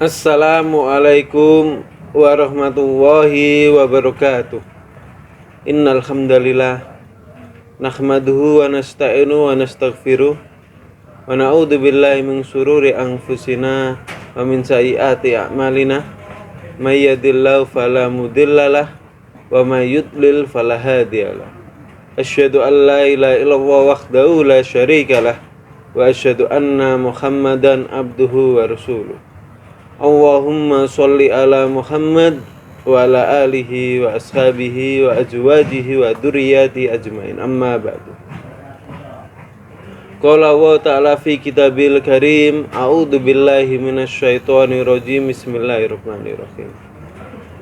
Assalamualaikum warahmatullahi wabarakatuh. Innal hamdalillah nahmaduhu wa nasta'inu wa nastaghfiruh wa na'udzu billahi min syururi anfusina wa min sayyiati a'malina. May yahdihillahu fala mudhillalah wa may yudlil fala hadiyalah. Asyhadu an la ilaha illallah wahdahu la syarikalah wa asyhadu anna Muhammadan abduhu wa rasuluh. Allahumma sholli ala Muhammad wa ala alihi wa ashabihi wa azwajihi wa dzurriyyati ajmain, amma ba'du. Qala wa ta'ala fi kitabil karim, a'udzu billahi minasyaitonir rajim, bismillahirrahmanirrahim.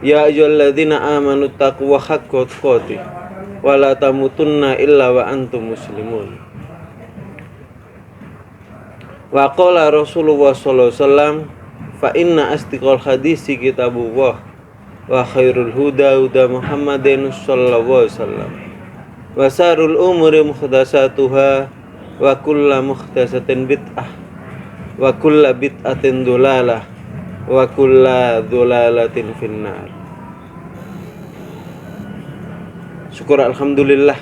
Ya ayyuhalladzina amanu taquwa haqqa tuqatih wa la tamutunna illa wa antum muslimun. Wa qala Rasulullah sallallahu alaihi wasallam, fa inna asdiqal hadisi kitabullah wa khairul huda huda Muhammadin sallallahu alaihi wasallam wa sarul umuri muhdatsatuha wa kullu muhdatsatin bid'ah wa kullu bid'atin dhalalah wa kullu dhalalatin finnar. Syukur alhamdulillah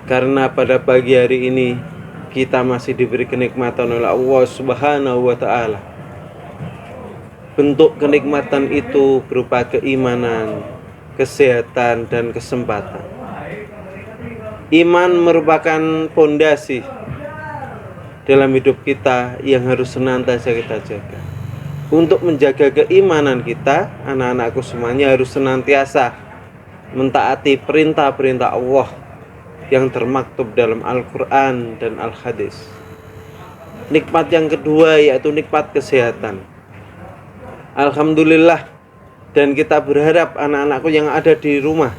karena pada pagi hari ini kita masih diberi kenikmatan oleh Allah Subhanahu wa taala. Bentuk kenikmatan itu berupa keimanan, kesehatan, dan kesempatan. Iman merupakan pondasi dalam hidup kita yang harus senantiasa kita jaga. Untuk menjaga keimanan kita, anak-anakku semuanya harus senantiasa mentaati perintah-perintah Allah yang termaktub dalam Al-Quran dan Al-Hadis. Nikmat yang kedua yaitu nikmat kesehatan. Alhamdulillah, dan kita berharap anak-anakku yang ada di rumah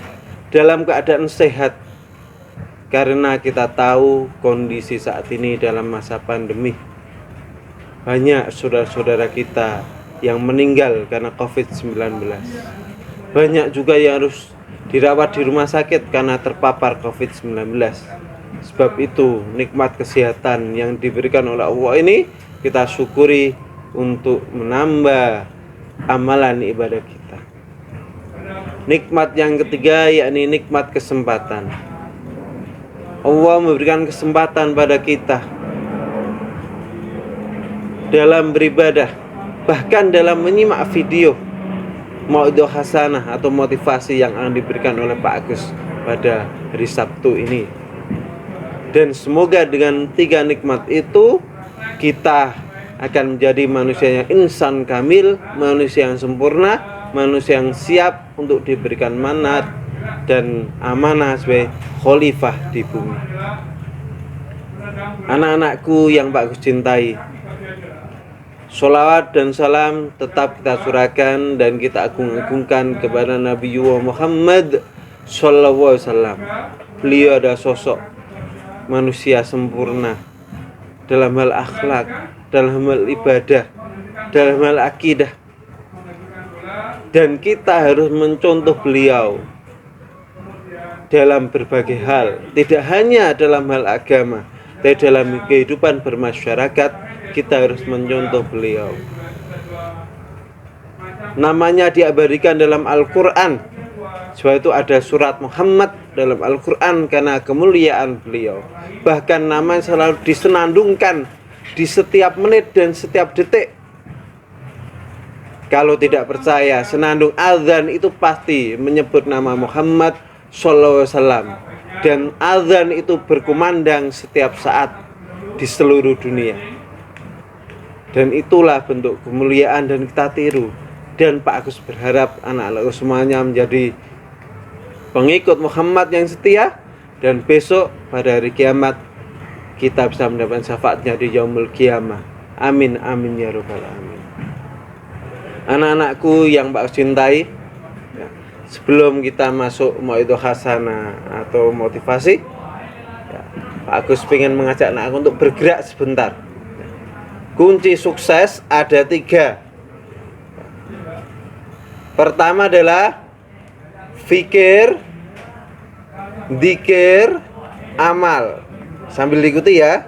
dalam keadaan sehat, karena kita tahu kondisi saat ini dalam masa pandemi. Banyak saudara-saudara kita yang meninggal karena COVID-19. Banyak juga yang harus dirawat di rumah sakit karena terpapar COVID-19. Sebab itu nikmat kesehatan yang diberikan oleh Allah ini kita syukuri untuk menambah amalan ibadah kita. Nikmat yang ketiga yakni nikmat kesempatan. Allah memberikan kesempatan pada kita dalam beribadah, bahkan dalam menyimak video mauidhah hasanah atau motivasi yang akan diberikan oleh Pak Agus pada hari Sabtu ini. Dan semoga dengan tiga nikmat itu kita akan menjadi manusia yang insan kamil, manusia yang sempurna, manusia yang siap untuk diberikan manat dan amanah sebagai khalifah di bumi. Anak-anakku yang Pak Gus cintai, sholawat dan salam tetap kita surahkan dan kita agung-agungkan kepada Nabi Muhammad sallallahu alaihi wasallam. Beliau adalah sosok manusia sempurna dalam hal akhlak, dalam hal ibadah, dalam hal akidah. Dan kita harus mencontoh beliau dalam berbagai hal, tidak hanya dalam hal agama, tapi dalam kehidupan bermasyarakat kita harus mencontoh beliau. Namanya diabadikan dalam Al-Quran, sebab itu ada surat Muhammad dalam Al-Quran karena kemuliaan beliau. Bahkan namanya selalu disenandungkan di setiap menit dan setiap detik. Kalau tidak percaya, senandung azan itu pasti menyebut nama Muhammad sallallahu alaihi wasallam, dan azan itu berkumandang setiap saat di seluruh dunia. Dan itulah bentuk kemuliaan dan kita tiru. Dan Pak Agus berharap anak-anak semuanya menjadi pengikut Muhammad yang setia, dan besok pada hari kiamat kita bisa mendapatkan syafaatnya di yaumul qiyamah. Amin amin ya rabbal alamin. Anak-anakku yang Pak cintai, sebelum kita masuk mauidhah hasanah atau motivasi, Pak Agus pengen mengajak anak aku untuk bergerak sebentar. Kunci sukses ada 3. Pertama adalah fikir, dzikir, amal. Sambil diikuti ya.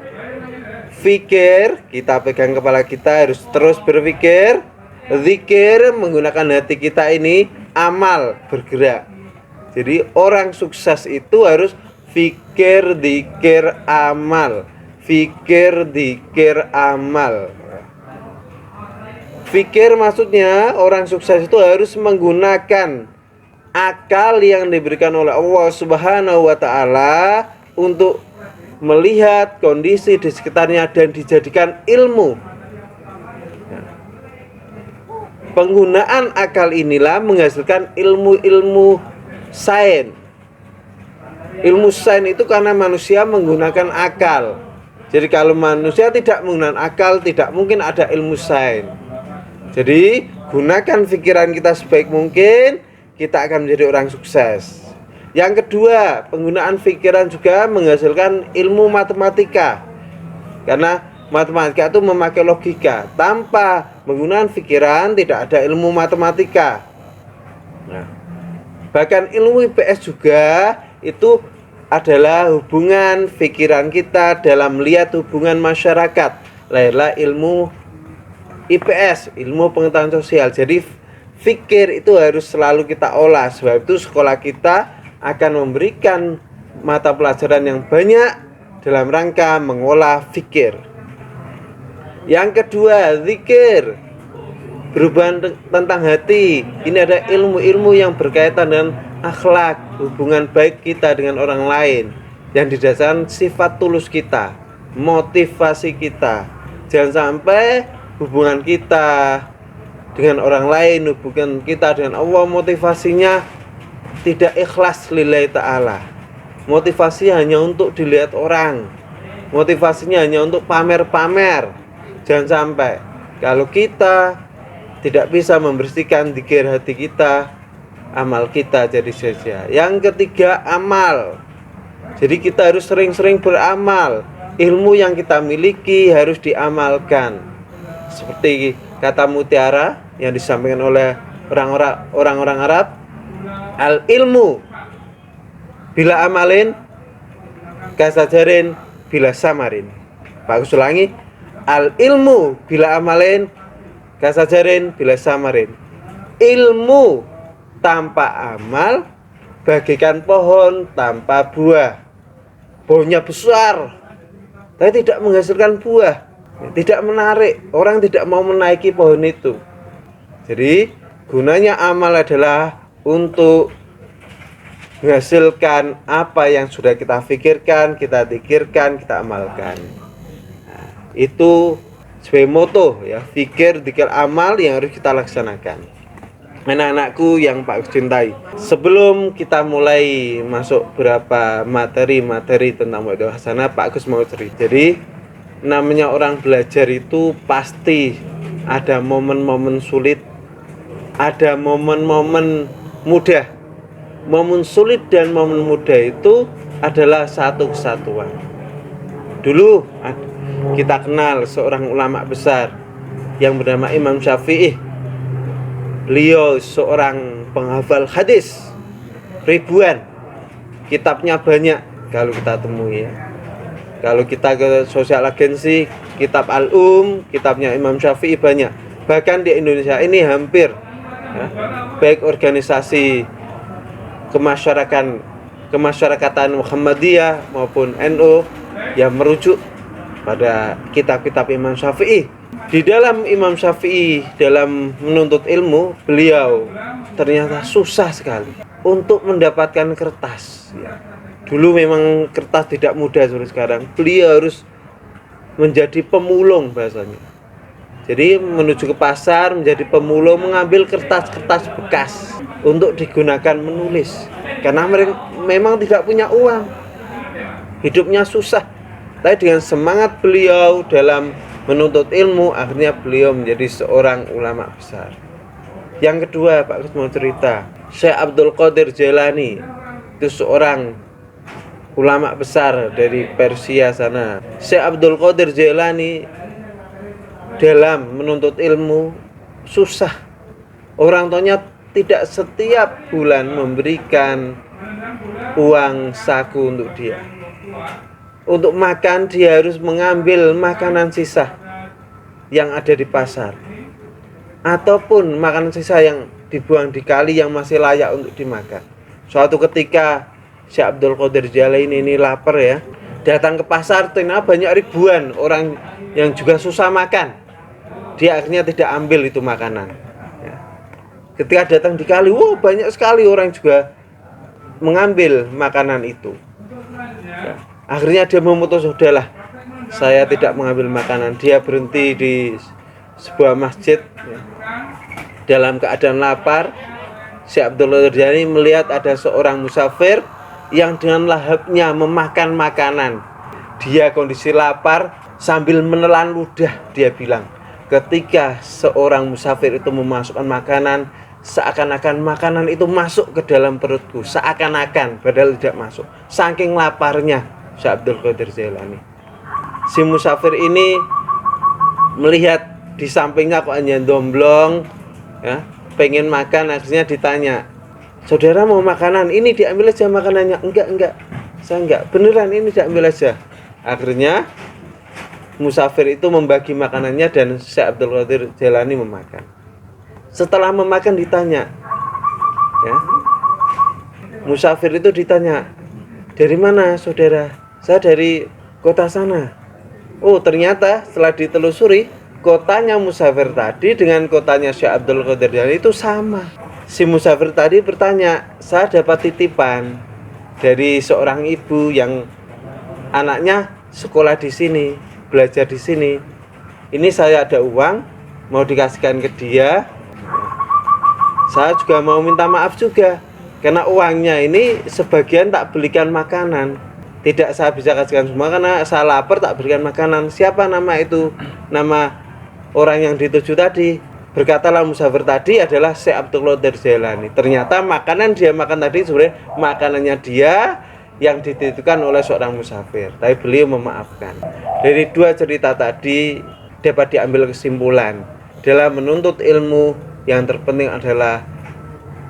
Fikir, kita pegang kepala kita, harus terus berpikir. Dzikir, menggunakan hati kita ini. Amal, bergerak. Jadi orang sukses itu harus fikir, dzikir, amal. Fikir, dzikir, amal. Fikir maksudnya orang sukses itu harus menggunakan akal yang diberikan oleh Allah Subhanahu wa taala untuk melihat kondisi di sekitarnya dan dijadikan ilmu. Penggunaan akal inilah menghasilkan ilmu-ilmu sains. Ilmu sains itu karena manusia menggunakan akal. Jadi kalau manusia tidak menggunakan akal, tidak mungkin ada ilmu sains. Jadi gunakan pikiran kita sebaik mungkin, kita akan menjadi orang sukses. Yang kedua, penggunaan pikiran juga menghasilkan ilmu matematika. Karena matematika itu memakai logika. Tanpa menggunakan pikiran tidak ada ilmu matematika. Nah, bahkan ilmu IPS juga itu adalah hubungan pikiran kita dalam melihat hubungan masyarakat. Lahirlah ilmu IPS, ilmu pengetahuan sosial. Jadi fikir itu harus selalu kita olah. Sebab itu sekolah kita akan memberikan mata pelajaran yang banyak dalam rangka mengolah fikir. Yang kedua, zikir, berhubungan tentang hati. Ini ada ilmu-ilmu yang berkaitan dengan akhlak, hubungan baik kita dengan orang lain, yang didasarkan sifat tulus kita, motivasi kita. Jangan sampai hubungan kita dengan orang lain, hubungan kita dengan Allah, motivasinya tidak ikhlas lillahi ta'ala. Motivasi hanya untuk dilihat orang, motivasinya hanya untuk pamer-pamer. Jangan sampai. Kalau kita tidak bisa membersihkan dzikir hati kita, amal kita jadi sia-sia. Yang ketiga, amal. Jadi kita harus sering-sering beramal. Ilmu yang kita miliki harus diamalkan. Seperti kata mutiara yang disampaikan oleh orang-orang Arab, al ilmu bila amalin kasajarin bila samarin. Pak Agus ulangi, al ilmu bila amalin kasajarin bila samarin. Ilmu tanpa amal bagaikan pohon tanpa buah. Pohonnya besar tapi tidak menghasilkan buah, tidak menarik, orang tidak mau menaiki pohon itu. Jadi gunanya amal adalah untuk menghasilkan apa yang sudah kita pikirkan, kita dzikirkan, kita amalkan. Nah, itu sebagai moto ya, fikir, dzikir, amal yang harus kita laksanakan. Anak-anakku yang Pak Agus cintai, sebelum kita mulai masuk berapa materi tentang Mu'adzatul Hasanah, Pak Agus mau cerita. Jadi namanya orang belajar itu pasti ada momen-momen sulit, ada momen-momen mudah. Momen sulit dan momen mudah itu adalah satu kesatuan. Dulu kita kenal seorang ulama besar yang bernama Imam Syafi'i. Beliau seorang penghafal hadis ribuan, kitabnya banyak kalau kita temui ya. Kalau kita ke sosial agensi, kitab kitabnya Imam Syafi'i banyak. Bahkan di Indonesia ini hampir ya, baik organisasi kemasyarakatan Muhammadiyah maupun NU yang merujuk pada kitab-kitab Imam Syafi'i. Di dalam Imam Syafi'i dalam menuntut ilmu, beliau ternyata susah sekali untuk mendapatkan kertas. Dulu memang kertas tidak mudah seperti sekarang. Beliau harus menjadi pemulung bahasanya. Jadi menuju ke pasar menjadi pemulung, mengambil kertas-kertas bekas untuk digunakan menulis. Karena mereka memang tidak punya uang, hidupnya susah. Tapi dengan semangat beliau dalam menuntut ilmu, akhirnya beliau menjadi seorang ulama besar. Yang kedua, Pak Agus mau cerita, Syekh Abdul Qadir Jailani itu seorang ulama besar dari Persia sana. Syekh Abdul Qadir Jailani dalam menuntut ilmu susah. Orang tuanya tidak setiap bulan memberikan uang saku untuk dia. Untuk makan dia harus mengambil makanan sisa yang ada di pasar, ataupun makanan sisa yang dibuang di kali yang masih layak untuk dimakan. Suatu ketika Syekh Abdul Qadir Jailani ini lapar ya, datang ke pasar, ternyata banyak ribuan orang yang juga susah makan. Dia akhirnya tidak ambil itu makanan ya. Ketika datang di kali, banyak sekali orang juga mengambil makanan itu ya. Akhirnya dia memutus, sudahlah, saya tidak mengambil makanan. Dia berhenti di sebuah masjid ya. Dalam keadaan lapar, Syekh Abdul Qadir Jailani melihat ada seorang musafir yang dengan lahapnya memakan makanan. Dia kondisi lapar sambil menelan ludah. Dia bilang, ketika seorang musafir itu memasukkan makanan, seakan-akan makanan itu masuk ke dalam perutku, seakan-akan, padahal tidak masuk. Saking laparnya Syekh Abdul Qadir Jailani. Si musafir ini melihat di sampingnya kok hanya domblong ya, pengen makan. Akhirnya ditanya, saudara mau makanan? Ini diambil aja makanannya. Enggak, saya enggak, beneran ini diambil aja. Akhirnya musafir itu membagi makanannya dan Syekh Abdul Qadir Jailani memakan. Setelah memakan ditanya ya, musafir itu ditanya, dari mana saudara? Saya dari kota sana. Oh, ternyata setelah ditelusuri, kotanya musafir tadi dengan kotanya Syekh Abdul Qadir Jailani itu sama. Si musafir tadi bertanya, saya dapat titipan dari seorang ibu yang anaknya sekolah di sini, belajar di sini. Ini saya ada uang, mau dikasihkan ke dia. Saya juga mau minta maaf juga, karena uangnya ini sebagian tak belikan makanan. Tidak saya bisa kasihkan semua karena saya lapar, tak berikan makanan. Siapa nama itu? Nama orang yang dituju tadi. Berkatalah musafir tadi adalah Syekh Abdul Qadir Jailani. Ternyata makanan dia makan tadi sebenarnya makanannya dia yang dititipkan oleh seorang musafir. Tapi beliau memaafkan. Dari dua cerita tadi dapat diambil kesimpulan, dalam menuntut ilmu yang terpenting adalah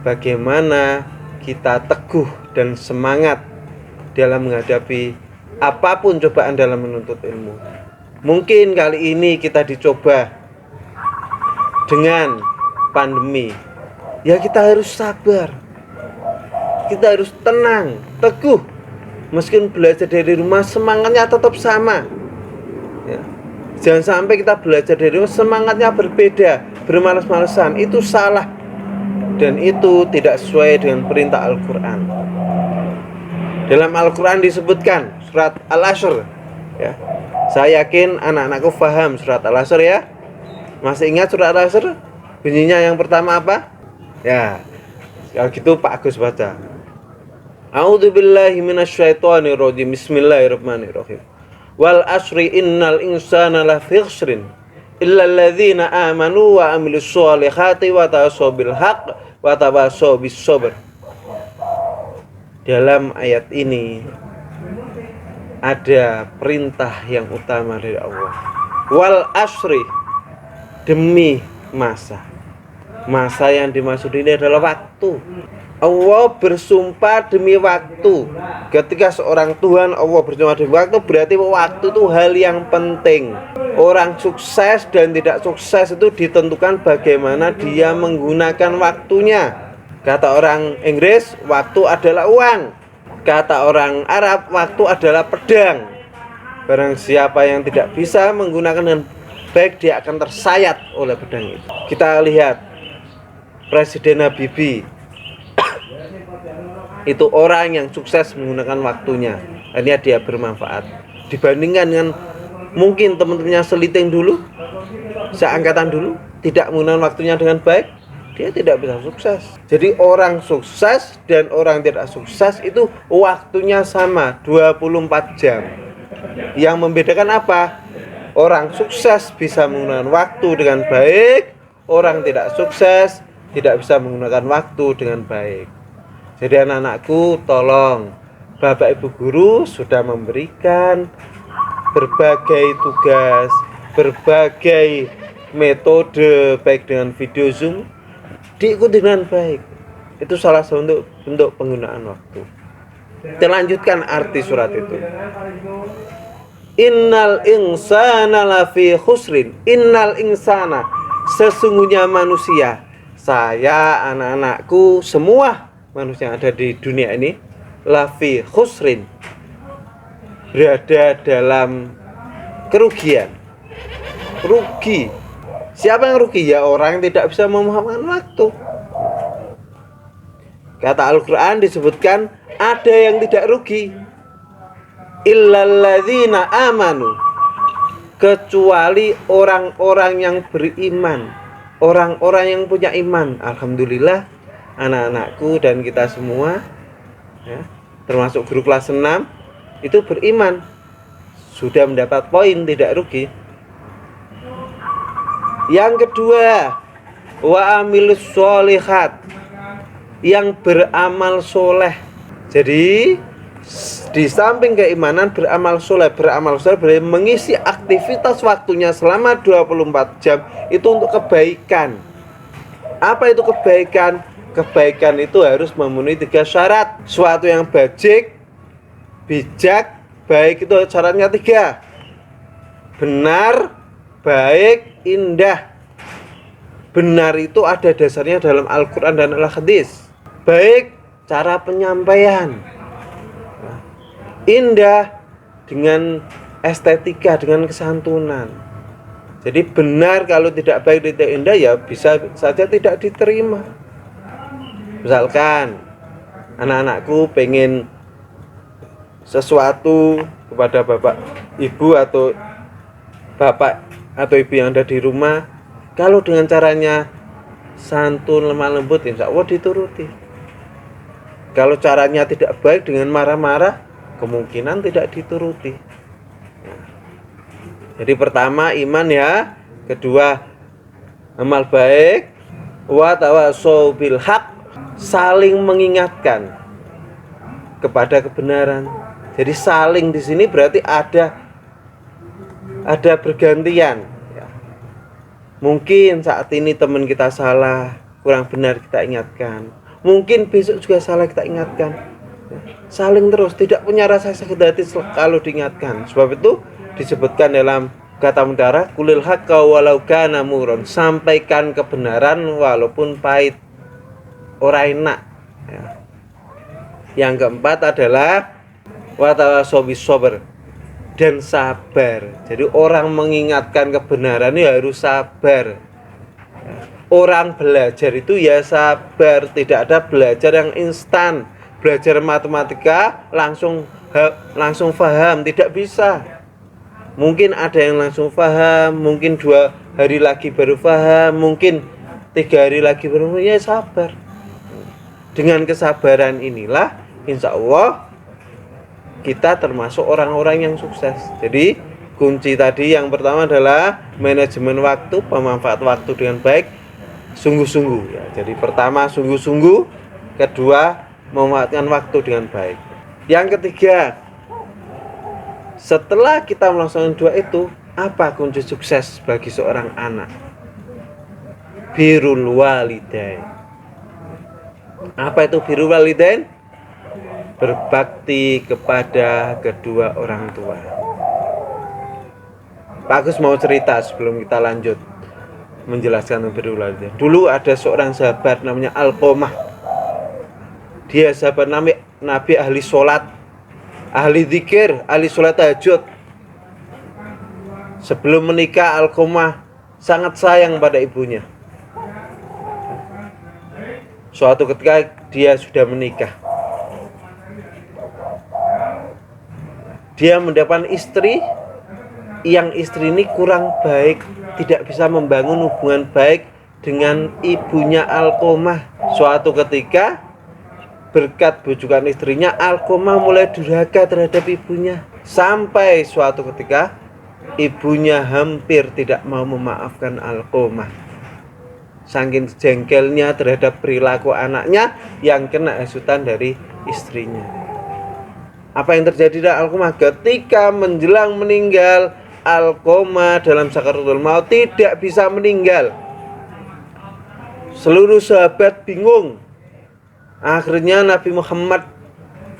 bagaimana kita teguh dan semangat dalam menghadapi apapun cobaan dalam menuntut ilmu. Mungkin kali ini kita dicoba dengan pandemi. Ya kita harus sabar. Kita harus tenang, teguh. Meskipun belajar dari rumah semangatnya tetap sama. Ya. Jangan sampai kita belajar dari rumah semangatnya berbeda, bermalas-malasan. Itu salah. Dan itu tidak sesuai dengan perintah Al-Quran. Dalam Al-Quran disebutkan surat Al-Asr ya. Saya yakin anak-anakku paham surat Al-Asr ya. Masih ingat surat Al-Asr? Bunyinya yang pertama apa? Ya, kalau gitu Pak Agus baca. A'udzubillahi minasyaitonirrajim. Bismillahirrahmanirrahim. Wal asri innal insana lafi khusrin illa alladzina amanu wa amilus solihati wa tawasaw bil haqq wa tawasaw bis sabr. Dalam ayat ini ada perintah yang utama dari Allah. Wal asri, demi masa. Masa yang dimaksud ini adalah waktu. Allah bersumpah demi waktu. Ketika seorang Tuhan Allah bersumpah demi waktu, berarti waktu itu hal yang penting. Orang sukses dan tidak sukses itu ditentukan bagaimana dia menggunakan waktunya. Kata orang Inggris, waktu adalah uang. Kata orang Arab, waktu adalah pedang. Barang siapa yang tidak bisa menggunakan dengan baik, dia akan tersayat oleh pedang itu. Kita lihat Presiden Habibie. Itu orang yang sukses menggunakan waktunya. Akhirnya dia bermanfaat. Dibandingkan dengan mungkin teman-temannya seliting dulu, seangkatan dulu, tidak menggunakan waktunya dengan baik, dia tidak bisa sukses. Jadi orang sukses dan orang tidak sukses itu waktunya sama, 24 jam. Yang membedakan apa? Orang sukses bisa menggunakan waktu dengan baik, orang tidak sukses tidak bisa menggunakan waktu dengan baik. Jadi anak-anakku, tolong Bapak Ibu guru sudah memberikan berbagai tugas, berbagai metode, baik dengan video Zoom, diikuti dengan baik. Itu salah satu bentuk penggunaan waktu. Kita lanjutkan arti surat itu. Innal insana lafi khusrin. Innal insana, sesungguhnya manusia, saya, anak-anakku, semua manusia yang ada di dunia ini, lafi khusrin, berada dalam kerugian. Rugi. Siapa yang rugi? Ya orang yang tidak bisa memahamkan waktu. Kata Al-Quran disebutkan ada yang tidak rugi, illalladzina amanu, kecuali orang-orang yang beriman, orang-orang yang punya iman. Alhamdulillah, anak-anakku dan kita semua, ya, termasuk guru kelas 6 itu beriman, sudah mendapat poin tidak rugi. Yang kedua, wa amilus sholihat, yang beramal soleh. Jadi di samping keimanan, beramal soleh berarti mengisi aktivitas waktunya selama 24 jam itu untuk kebaikan. Apa itu kebaikan? Kebaikan itu harus memenuhi 3 syarat. Suatu yang bijak, baik itu syaratnya 3. Benar, baik, indah. Benar itu ada dasarnya dalam Al-Quran dan Al-Hadis. Baik, cara penyampaian. Indah dengan estetika, dengan kesantunan. Jadi benar kalau tidak baik, tidak indah, ya bisa saja tidak diterima. Misalkan anak-anakku pengen sesuatu kepada bapak ibu atau bapak atau ibu yang ada di rumah, kalau dengan caranya santun, lemah lembut, insya Allah dituruti. Kalau caranya tidak baik dengan marah-marah, kemungkinan tidak dituruti. Jadi pertama iman ya, kedua amal baik, wa tawasau bil haq, saling mengingatkan kepada kebenaran. Jadi saling di sini berarti ada bergantian. Mungkin saat ini teman kita salah, kurang benar kita ingatkan. Mungkin besok juga salah kita ingatkan. Saling terus, tidak punya rasa sakit hati kalau diingatkan. Sebab itu disebutkan dalam kata mutiara, kulil haqqa walau kana muron, sampaikan kebenaran walaupun pahit, ora enak. Yang keempat adalah wa tawasau bis sabr, dan sabar. Jadi orang mengingatkan kebenaran ini harus sabar. Orang belajar itu ya sabar, tidak ada belajar yang instan. Belajar matematika langsung paham, tidak bisa. Mungkin ada yang langsung paham, mungkin 2 hari lagi baru paham, mungkin 3 hari lagi baru paham. Ya sabar. Dengan kesabaran inilah insya Allah kita termasuk orang-orang yang sukses. Jadi kunci tadi yang pertama adalah manajemen waktu, pemanfaat waktu dengan baik, sungguh-sungguh ya. Jadi pertama sungguh-sungguh, kedua memanfaatkan waktu dengan baik. Yang ketiga, setelah kita melaksanakan 2 itu, apa kunci sukses bagi seorang anak? Birrul walidain. Apa itu birrul walidain? Berbakti kepada kedua orang tua. Pak Agus mau cerita sebelum kita lanjut menjelaskan birrul walidain. Dulu ada seorang sahabat namanya Alqamah. Dia sahabat Nabi, ahli sholat, ahli zikir, ahli sholat tahajud. Sebelum menikah, Alqamah sangat sayang pada ibunya. Suatu ketika dia sudah menikah, dia mendapat istri yang istri ini kurang baik, tidak bisa membangun hubungan baik dengan ibunya Alqamah. Suatu ketika berkat bujukan istrinya, Alqamah mulai durhaka terhadap ibunya. Sampai suatu ketika ibunya hampir tidak mau memaafkan Alqamah. Saking jengkelnya terhadap perilaku anaknya yang kena hasutan dari istrinya. Apa yang terjadi dalam Alqamah ketika menjelang meninggal Alqamah dalam sakaratul maut tidak bisa meninggal. Seluruh sahabat bingung. Akhirnya Nabi Muhammad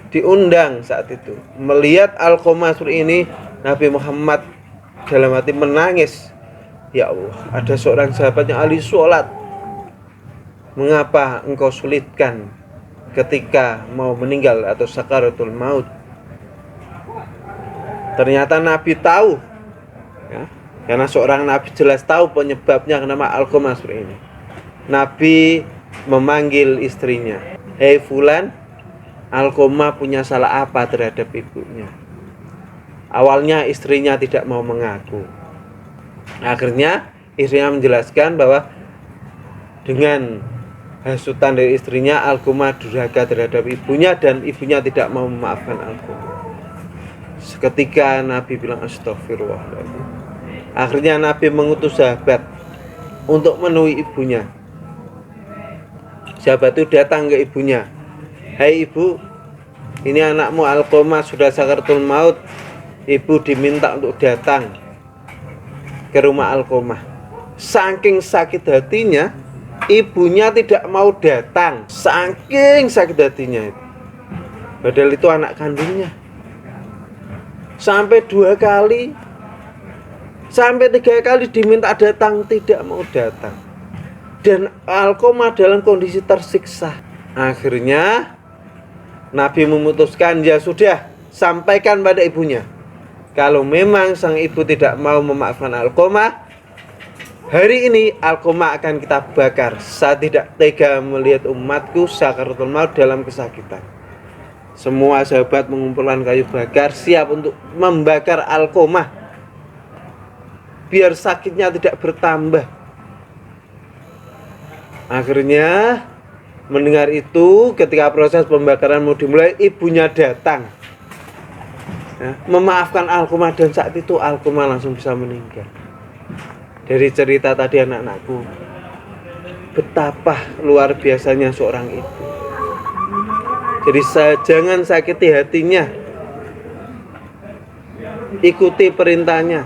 diundang saat itu. Melihat Alqamah seperti ini, Nabi Muhammad dalam hati menangis. Ya Allah, ada seorang sahabat yang ahli sholat. Mengapa engkau sulitkan ketika mau meninggal atau sakaratul maut? Ternyata Nabi tahu, ya, karena seorang Nabi jelas tahu penyebabnya kenapa Alqamah seperti ini. Nabi memanggil istrinya, hei Fulan, Alqamah punya salah apa terhadap ibunya? Awalnya istrinya tidak mau mengaku. Akhirnya istrinya menjelaskan bahwa dengan hasutan dari istrinya, Alqamah durhaka terhadap ibunya dan ibunya tidak mau memaafkan Alqamah. Seketika Nabi bilang astagfirullahaladzim. Akhirnya Nabi mengutus sahabat untuk menemui ibunya. Sahabat itu datang ke ibunya. Hai ibu, ini anakmu Alqamah sudah sakaratul maut. Ibu diminta untuk datang ke rumah Alqamah. Saking sakit hatinya, ibunya tidak mau datang. Saking sakit hatinya itu. Padahal itu anak kandungnya. Sampai 2 kali, sampai 3 kali diminta datang, tidak mau datang. Dan Alqamah dalam kondisi tersiksa. Akhirnya Nabi memutuskan, ya sudah, sampaikan pada ibunya. Kalau memang sang ibu tidak mau memaafkan Alqamah, hari ini Alqamah akan kita bakar. Saya tidak tega melihat umatku sakaratul maut dalam kesakitan. Semua sahabat mengumpulkan kayu bakar, siap untuk membakar Alqamah biar sakitnya tidak bertambah. Akhirnya mendengar itu, ketika proses pembakaran mau dimulai, ibunya datang, ya, memaafkan Alqamah, dan saat itu Alqamah langsung bisa meninggal. Dari cerita tadi anak-anakku, betapa luar biasanya seorang ibu. Jadi jangan sakiti hatinya, ikuti perintahnya.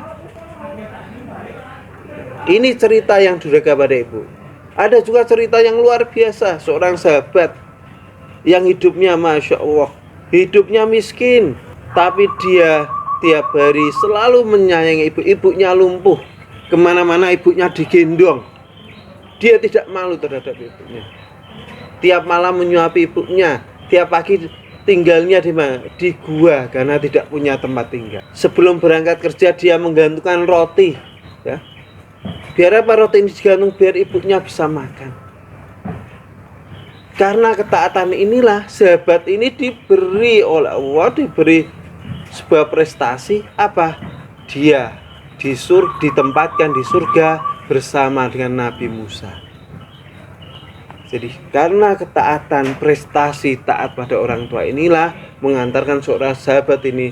Ini cerita yang durhaka pada ibu. Ada juga cerita yang luar biasa, seorang sahabat yang hidupnya Masya Allah, hidupnya miskin, tapi dia tiap hari selalu menyayangi ibu. Ibunya lumpuh, kemana-mana ibunya digendong. Dia tidak malu terhadap ibunya. Tiap malam menyuapi ibunya. Tiap pagi tinggalnya di mana? Di gua, karena tidak punya tempat tinggal. Sebelum berangkat kerja dia menggantungkan roti, ya. Biar apa roti ini digantung? Biar ibunya bisa makan. Karena ketaatan inilah sahabat ini diberi oleh Allah, diberi sebuah prestasi. Apa? Dia ditempatkan di surga bersama dengan Nabi Musa. Jadi karena ketaatan, prestasi taat pada orang tua inilah mengantarkan seorang sahabat ini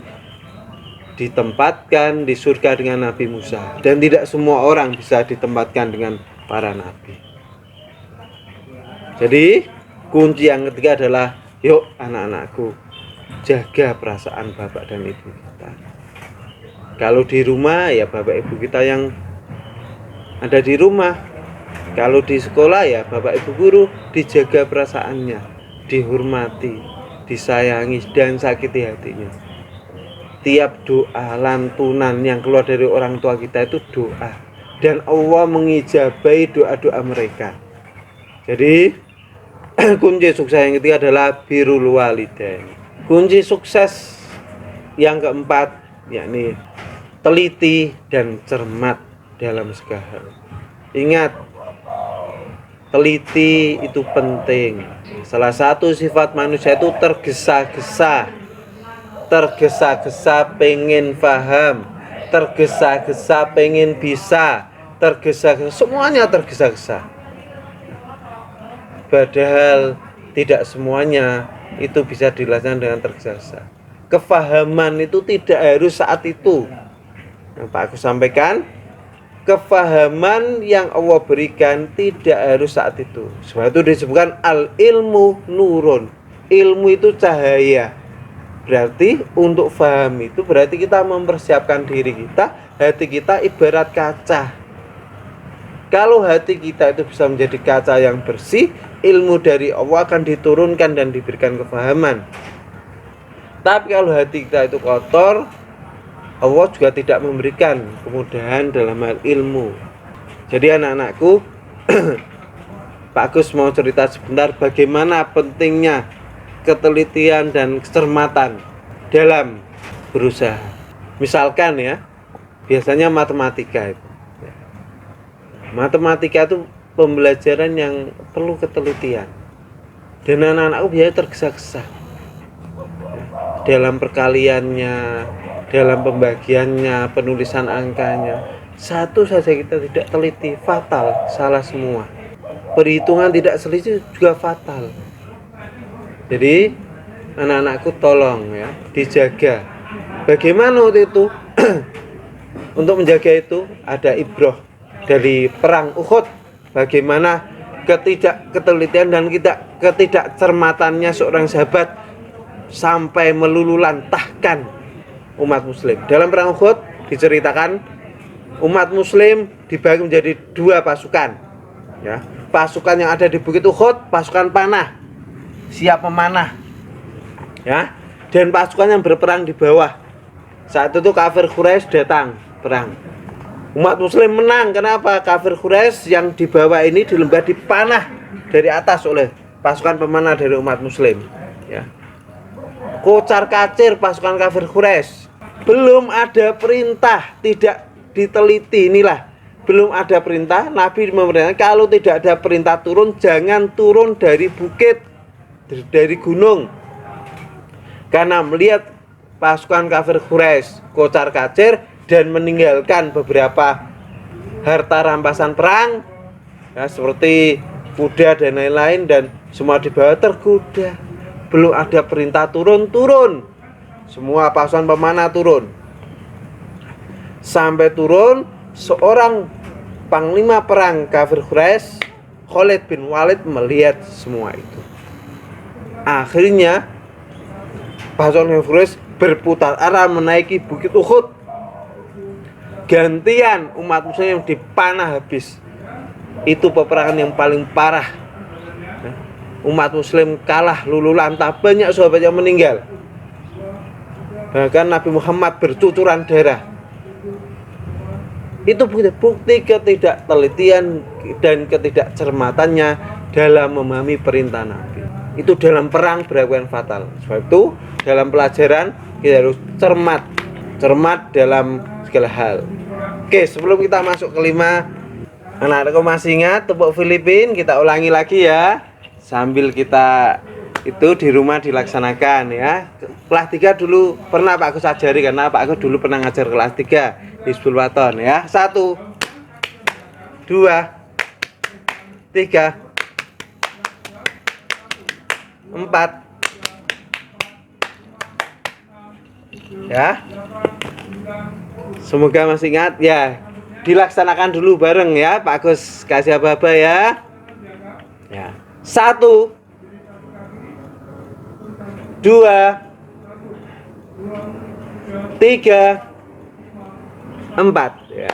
ditempatkan di surga dengan Nabi Musa. Dan tidak semua orang bisa ditempatkan dengan para nabi. Jadi kunci yang ketiga adalah, yuk anak-anakku, jaga perasaan bapak dan ibu kita. Kalau di rumah, ya bapak ibu kita yang ada di rumah. Kalau di sekolah, ya bapak ibu guru, dijaga perasaannya, dihormati, disayangi, dan sakiti hatinya. Tiap doa lantunan yang keluar dari orang tua kita itu doa, dan Allah mengijabahi doa-doa mereka. Jadi kunci sukses yang ketiga adalah birrul walidain. Kunci sukses yang keempat yakni teliti dan cermat dalam segala hal. Ingat, teliti itu penting. Salah satu sifat manusia itu tergesa-gesa pengen paham, tergesa-gesa pengen bisa, tergesa-gesa, semuanya tergesa-gesa. Padahal tidak semuanya itu bisa dilaksanakan dengan tergesa-gesa. Kefahaman itu tidak harus saat itu. Pak aku sampaikan, kefahaman yang Allah berikan tidak harus saat itu. Sebab itu disebutkan al ilmu nurun. Ilmu itu cahaya. Berarti untuk paham itu berarti kita mempersiapkan diri kita. Hati kita ibarat kaca. Kalau hati kita itu bisa menjadi kaca yang bersih, ilmu dari Allah akan diturunkan dan diberikan kefahaman. Tapi kalau hati kita itu kotor, Allah juga tidak memberikan kemudahan dalam hal ilmu. Jadi anak-anakku, Pak Agus mau cerita sebentar bagaimana pentingnya ketelitian dan kecermatan dalam berusaha. Misalkan ya, biasanya matematika itu. Matematika itu pembelajaran yang perlu ketelitian. Dan anak-anakku biasanya tergesa-gesa dalam perkaliannya, dalam pembagiannya, penulisan angkanya. Satu saja kita tidak teliti, fatal, salah semua. Perhitungan tidak selisih juga fatal. Jadi anak-anakku tolong ya, dijaga. Bagaimana waktu itu? Untuk menjaga itu ada ibrah dari perang Uhud. Bagaimana ketidakketelitian dan ketidakcermatannya seorang sahabat sampai melululantahkan umat muslim. Dalam perang Uhud diceritakan umat muslim dibagi menjadi dua pasukan. Ya, pasukan yang ada di Bukit Uhud, pasukan panah, siap memanah. Ya, dan pasukan yang berperang di bawah. Saat itu kafir Quraisy datang perang. Umat muslim menang. Kenapa? Kafir Quraisy yang di bawah ini di lembah dipanah dari atas oleh pasukan pemanah dari umat muslim. Ya. Kocar kacir pasukan kafir Quraisy. Belum ada perintah, tidak diteliti. Inilah, belum ada perintah. Nabi memerintahkan kalau tidak ada perintah turun, jangan turun dari bukit, dari gunung. Karena melihat pasukan kafir Quraisy kocar kacir dan meninggalkan beberapa harta rampasan perang, ya, seperti kuda dan lain-lain, dan semua di bawah tergoda. Belum ada perintah turun. Semua pasukan pemanah turun. Sampai turun, seorang panglima perang kafir Quraisy, Khalid bin Walid, melihat semua itu. Akhirnya pasukan kafir Quraisy berputar arah menaiki Bukit Uhud. Gantian umat muslim yang dipanah habis. Itu peperangan yang paling parah. Umat muslim kalah lululantah, banyak sahabat yang meninggal. Bahkan Nabi Muhammad bercucuran darah. Itu bukti ketidaktelitian dan ketidakcermatannya dalam memahami perintah Nabi. Itu dalam perang berakibat fatal. Sebab itu dalam pelajaran kita harus cermat dalam segala hal. Oke, sebelum kita masuk ke 5, anak-anakku masih ingat tepuk Filipin, kita ulangi lagi ya. Sambil kita itu di rumah dilaksanakan ya. Kelas 3 dulu pernah Pak Agus ajari, karena Pak Agus dulu pernah ngajar kelas 3 di Hizbul Waton ya. 1 2 3 4 ya. Semoga masih ingat ya. Dilaksanakan dulu bareng ya. Pak Agus kasih apa-apa ya. Ya. 1 2 3 4 ya.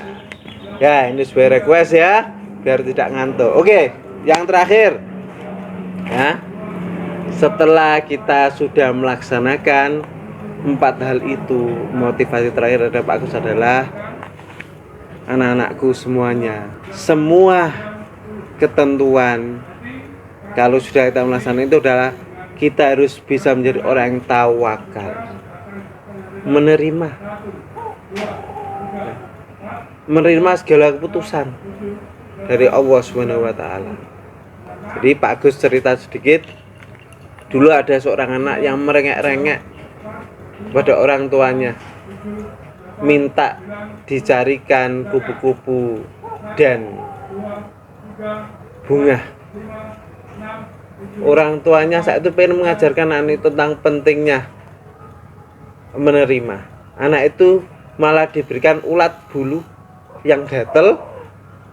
Ya, ini sebagai request ya, biar tidak ngantuk. Oke, yang terakhir ya. Setelah kita sudah melaksanakan 4 hal itu, motivasi terakhir dari Pak Agus adalah anak-anakku semuanya, semua ketentuan kalau sudah kita melaksanakan itu adalah kita harus bisa menjadi orang yang tawakal, menerima segala keputusan dari Allah SWT. Jadi Pak Agus cerita sedikit. Dulu ada seorang anak yang merengek-rengek pada orang tuanya, minta dicarikan kupu-kupu dan bunga. Orang tuanya saat itu pengen mengajarkan anak itu tentang pentingnya menerima. Anak itu malah diberikan ulat bulu yang gatel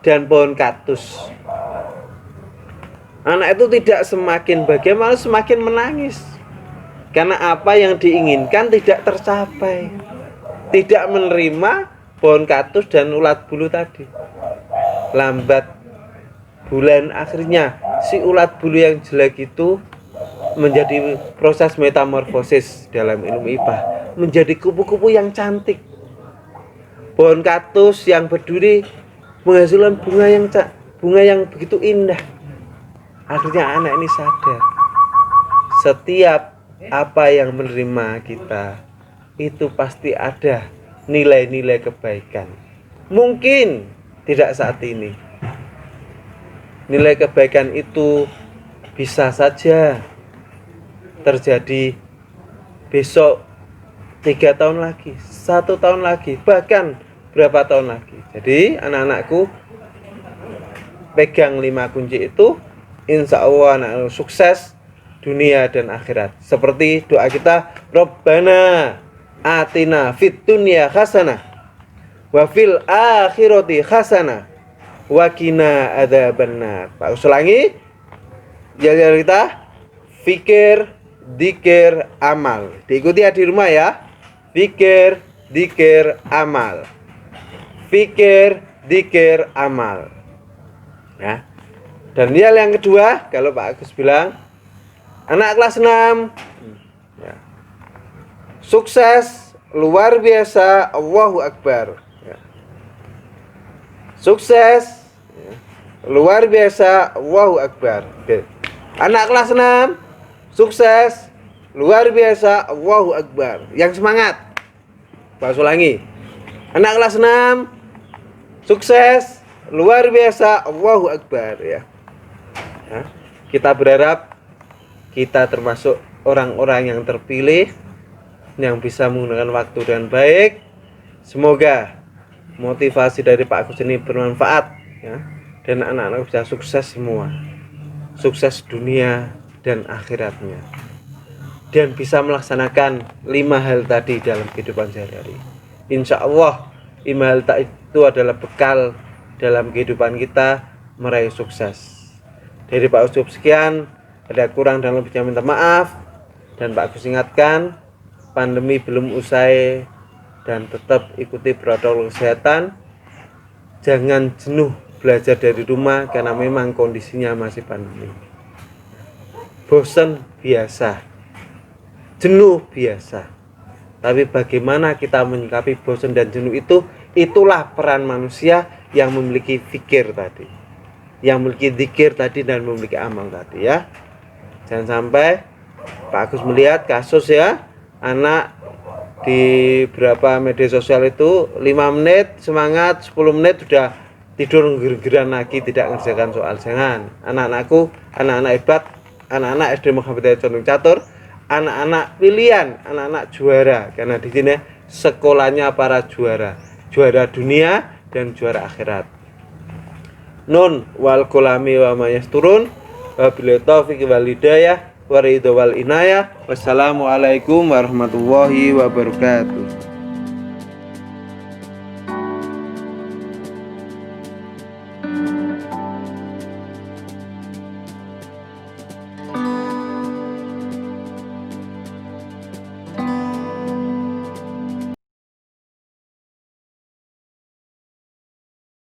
dan pohon kaktus. Anak itu tidak semakin bahagia, malah semakin menangis. Karena apa yang diinginkan tidak tercapai. Tidak menerima pohon katus dan ulat bulu tadi. Lambat bulan akhirnya si ulat bulu yang jelek itu menjadi proses metamorfosis dalam ilmu IPA, menjadi kupu-kupu yang cantik. Pohon kaktus yang berduri menghasilkan bunga yang begitu indah. Akhirnya anak ini sadar, setiap apa yang menerima kita itu pasti ada nilai-nilai kebaikan. Mungkin tidak saat ini. Nilai kebaikan itu bisa saja terjadi besok, 3 tahun lagi, 1 tahun lagi, bahkan berapa tahun lagi. Jadi anak-anakku, pegang 5 kunci itu, insya Allah anak sukses dunia dan akhirat. Seperti doa kita, Rabbana atina fid dunya hasanah wa fil akhirati hasanah wa qina adzabannar. Pak ulangi. Jaga kita fikir, dzikir, amal. Diikuti ya di rumah ya. Fikir, dzikir, amal. Fikir, dzikir, amal. Ya. Dan yang kedua, kalau Pak Agus bilang anak kelas 6 ya. Sukses luar biasa, Allahu Akbar ya. Sukses ya. Luar biasa, Allahu Akbar. Oke. Anak kelas 6 sukses luar biasa, Allahu Akbar. Yang semangat. Pak ulangi. Anak kelas 6 sukses luar biasa, Allahu Akbar ya. Ya. Kita berharap kita termasuk orang-orang yang terpilih yang bisa menggunakan waktu dengan baik. Semoga motivasi dari Pak Agus ini bermanfaat ya, dan anak-anak bisa sukses semua, sukses dunia dan akhiratnya, dan bisa melaksanakan 5 hal tadi dalam kehidupan sehari-hari. Insya Allah 5 hal itu adalah bekal dalam kehidupan kita meraih sukses. Dari Pak Agus sekian, ada kurang dan lebihnya minta maaf, dan Pak Agus ingatkan pandemi belum usai dan tetap ikuti protokol kesehatan. Jangan jenuh belajar dari rumah karena memang kondisinya masih pandemi. Bosan biasa, jenuh biasa, tapi bagaimana kita menyikapi bosan dan jenuh itu, itulah peran manusia yang memiliki fikir tadi, yang memiliki zikir tadi, dan memiliki amal tadi ya. Jangan sampai Pak Agus melihat kasus ya, anak di berapa media sosial itu 5 menit semangat, 10 menit sudah tidur ger-geran lagi, tidak mengerjakan soal. Jangan. Anak-anakku, anak-anak hebat, anak-anak SD Muhammadiyah Condong Catur, anak-anak pilihan, anak-anak juara, karena di sini sekolahnya para juara, juara dunia dan juara akhirat. Nun wal kolami wa mayasturun wabillahi taufiq wal hidayah waridho wal inayah. Wassalamualaikum warahmatullahi wabarakatuh.